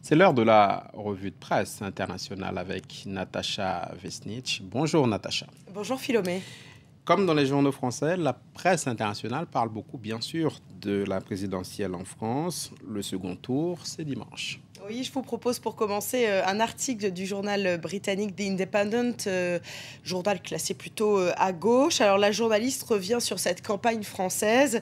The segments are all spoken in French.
C'est l'heure de la revue de presse internationale avec Natacha Vesnich. Bonjour Natacha. Bonjour Philomé. Comme dans les journaux français, la presse internationale parle beaucoup bien sûr de la présidentielle en France. Le second tour, c'est dimanche. Oui, je vous propose pour commencer un article du journal britannique The Independent, journal classé plutôt à gauche. Alors la journaliste revient sur cette campagne française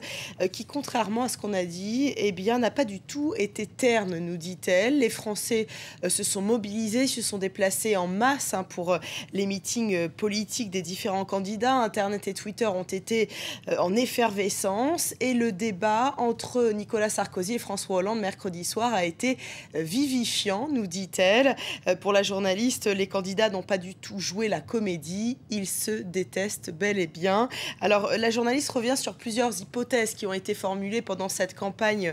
qui, contrairement à ce qu'on a dit, eh bien, n'a pas du tout été terne, nous dit-elle. Les Français se sont mobilisés, se sont déplacés en masse pour les meetings politiques des différents candidats. Internet et Twitter ont été en effervescence et le débat entre Nicolas Sarkozy et François Hollande mercredi soir a été vivifiant, nous dit-elle. Pour la journaliste, les candidats n'ont pas du tout joué la comédie, ils se détestent bel et bien. Alors, la journaliste revient sur plusieurs hypothèses qui ont été formulées pendant cette campagne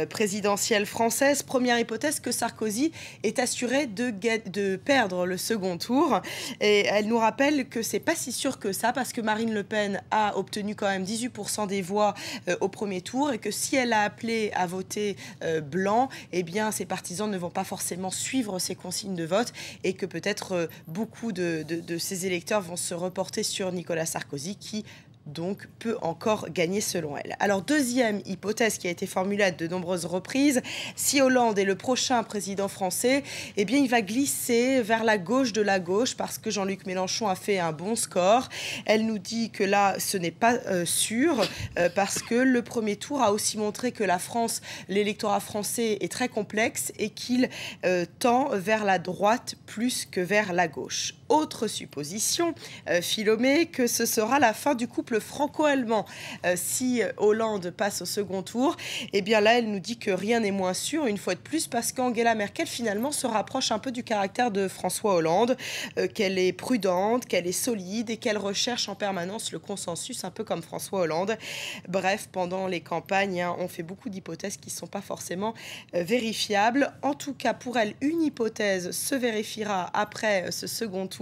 présidentielle française. Première hypothèse, que Sarkozy est assuré de perdre le second tour. Et elle nous rappelle que c'est pas si sûr que ça, parce que Marine Le Pen a obtenu quand même 18% des voix au premier tour, et que si elle a appelé à voter blanc, eh bien, ses partisans ne vont pas forcément suivre ces consignes de vote, et que peut-être beaucoup de ces électeurs vont se reporter sur Nicolas Sarkozy, qui donc peut encore gagner selon elle. Alors, deuxième hypothèse qui a été formulée à de nombreuses reprises, si Hollande est le prochain président français, eh bien il va glisser vers la gauche de la gauche, parce que Jean-Luc Mélenchon a fait un bon score. Elle nous dit que là, ce n'est pas sûr, parce que le premier tour a aussi montré que la France, l'électorat français est très complexe et qu'il tend vers la droite plus que vers la gauche. Autre supposition, Philomé, que ce sera la fin du couple franco-allemand. Si Hollande passe au second tour, eh bien là, elle nous dit que rien n'est moins sûr, une fois de plus, parce qu'Angela Merkel, finalement, se rapproche un peu du caractère de François Hollande, qu'elle est prudente, qu'elle est solide et qu'elle recherche en permanence le consensus, un peu comme François Hollande. Bref, pendant les campagnes, on fait beaucoup d'hypothèses qui ne sont pas forcément vérifiables. En tout cas, pour elle, une hypothèse se vérifiera après ce second tour.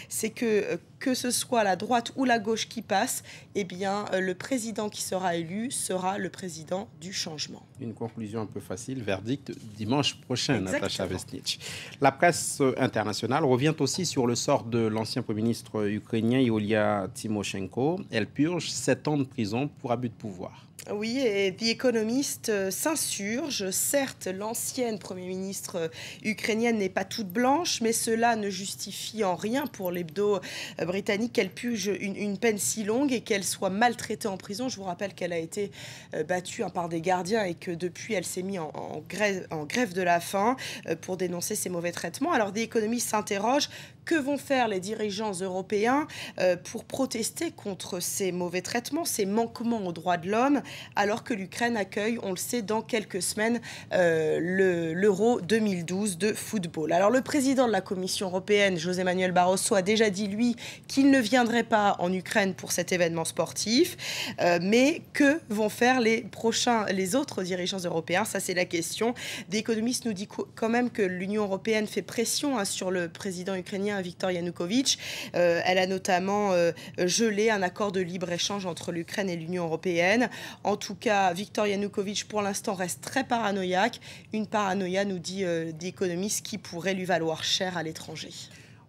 C'est que ce soit la droite ou la gauche qui passe, eh bien, le président qui sera élu sera le président du changement. Une conclusion un peu facile, verdict dimanche prochain. Exactement. Natacha Vesnich. La presse internationale revient aussi sur le sort de l'ancien Premier ministre ukrainien Yulia Tymoshenko. Elle purge 7 ans de prison pour abus de pouvoir. Oui, et The Economist s'insurge. Certes, l'ancienne Premier ministre ukrainienne n'est pas toute blanche, mais cela ne justifie en rien pour l'hebdo britannique qu'elle purge une peine si longue et qu'elle soit maltraitée en prison. Je vous rappelle qu'elle a été battue par des gardiens et que depuis, elle s'est mise en grève de la faim pour dénoncer ces mauvais traitements. Alors, The Economist s'interroge. Que vont faire les dirigeants européens pour protester contre ces mauvais traitements, ces manquements aux droits de l'homme, alors que l'Ukraine accueille, on le sait, dans quelques semaines, l'Euro 2012 de football. Alors, le président de la Commission européenne, José Manuel Barroso, a déjà dit, lui, qu'il ne viendrait pas en Ukraine pour cet événement sportif. Mais que vont faire les autres dirigeants européens? Ça, c'est la question. The Economist nous dit quand même que l'Union européenne fait pression sur le président ukrainien Viktor Yanukovych. Elle a notamment gelé un accord de libre-échange entre l'Ukraine et l'Union européenne. En tout cas, Viktor Yanukovych, pour l'instant, reste très paranoïaque. Une paranoïa, nous dit The Economist, qui pourrait lui valoir cher à l'étranger.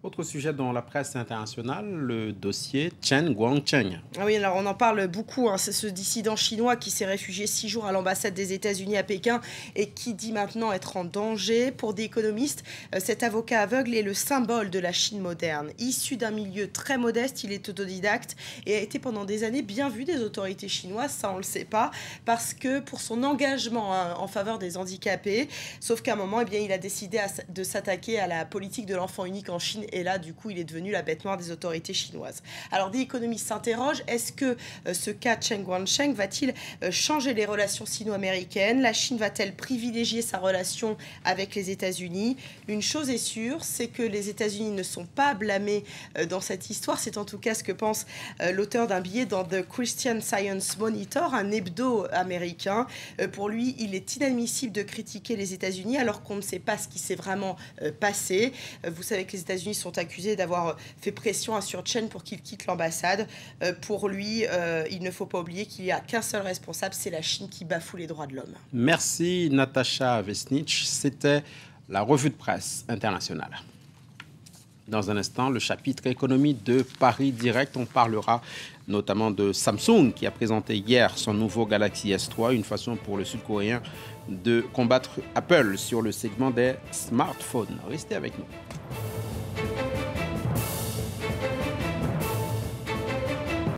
Autre sujet dans la presse internationale, le dossier Chen Guangcheng. Oui, alors on en parle beaucoup. C'est ce dissident chinois qui s'est réfugié 6 jours à l'ambassade des États-Unis à Pékin et qui dit maintenant être en danger. Pour des économistes, cet avocat aveugle est le symbole de la Chine moderne. Issu d'un milieu très modeste, il est autodidacte et a été pendant des années bien vu des autorités chinoises, ça on ne le sait pas, parce que pour son engagement en faveur des handicapés, sauf qu'à un moment, eh bien, il a décidé de s'attaquer à la politique de l'enfant unique en Chine. Et là, du coup, il est devenu la bête noire des autorités chinoises. Alors, The Economist s'interroge, est-ce que ce cas Chen Guangcheng va-t-il changer les relations sino-américaines? La Chine va-t-elle privilégier sa relation avec les États-Unis? Une chose est sûre, c'est que les États-Unis ne sont pas blâmés dans cette histoire. C'est en tout cas ce que pense l'auteur d'un billet dans The Christian Science Monitor, un hebdo américain. Pour lui, il est inadmissible de critiquer les États-Unis alors qu'on ne sait pas ce qui s'est vraiment passé. Vous savez que les États-Unis sont accusés d'avoir fait pression sur Chen pour qu'il quitte l'ambassade. Pour lui, il ne faut pas oublier qu'il n'y a qu'un seul responsable, c'est la Chine qui bafoue les droits de l'homme. Merci Natacha Vesnich. C'était la revue de presse internationale. Dans un instant, le chapitre économie de Paris Direct. On parlera notamment de Samsung qui a présenté hier son nouveau Galaxy S3, une façon pour le Sud-Coréen de combattre Apple sur le segment des smartphones. Restez avec nous.